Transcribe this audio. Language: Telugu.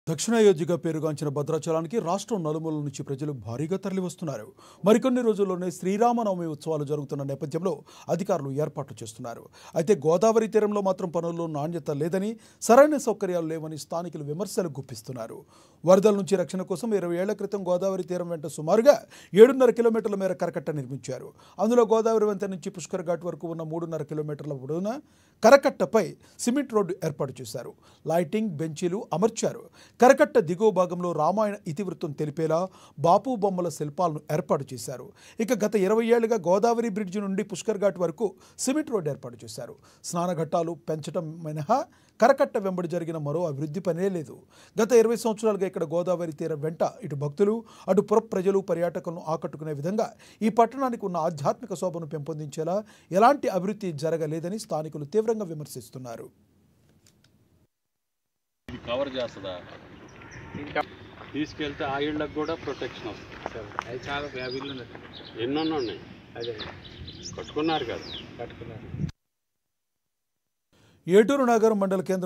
దక్షిణాయోధ్యగా పేరుగాంచిన భద్రాచలానికి రాష్ట్రం నలుమూలల నుంచి ప్రజలు భారీగా తరలివస్తున్నారు. మరికొన్ని రోజుల్లోనే శ్రీరామనవమి ఉత్సవాలు జరుగుతున్న నేపథ్యంలో అధికారులు ఏర్పాట్లు చేస్తున్నారు. అయితే గోదావరి తీరంలో మాత్రం పనుల్లో నాణ్యత లేదని, సరైన సౌకర్యాలు లేవని స్థానికులు విమర్శలు గుప్పిస్తున్నారు. వరదల నుంచి రక్షణ కోసం 20 ఏళ్ల క్రితం గోదావరి తీరం వెంట సుమారుగా 7.5 కిలోమీటర్ల మేర కరకట్ట నిర్మించారు. అందులో గోదావరి వంతెన నుంచి పుష్కర్ ఘాట్ వరకు ఉన్న 3.5 కిలోమీటర్ల పొడవున కరకట్టపై సిమెంట్ రోడ్డు ఏర్పాటు చేశారు. లైటింగ్, బెంచీలు అమర్చారు. కరకట్ట దిగువ భాగంలో రామాయణ ఇతివృత్తం తెలిపేలా బాపు బొమ్మల శిల్పాలను ఏర్పాటు చేశారు. ఇక గత 20 ఏళ్లుగా గోదావరి బ్రిడ్జి నుండి పుష్కర్ ఘాట్ వరకు సిమెంట్ రోడ్డు ఏర్పాటు చేశారు. స్నానఘట్టాలు పెంచడం మినహా కరకట్ట వెంబడి జరిగిన మరో అభివృద్ధి పనే లేదు. గత 20 సంవత్సరాలుగా ఇక్కడ గోదావరి తీరం వెంట ఇటు భక్తులు, అటు పుర ప్రజలు, పర్యాటకులను ఆకట్టుకునే విధంగా ఈ పట్టణానికి ఉన్న ఆధ్యాత్మిక శోభను పెంపొందించేలా ఎలాంటి అభివృద్ధి జరగలేదని స్థానికులు తీవ్రంగా విమర్శిస్తున్నారు. కవర్ చేస్తుందా తీసుకెళ్తే ఆ ఇళ్ళకు కూడా ప్రొటెక్షన్ వస్తుంది. అది చాలా ఇల్లు ఎన్నో ఉన్నాయి, అదే కట్టుకున్నారు కదా. కట్టుకున్నారు. ఏటూరు నగరం మండల కేంద్రం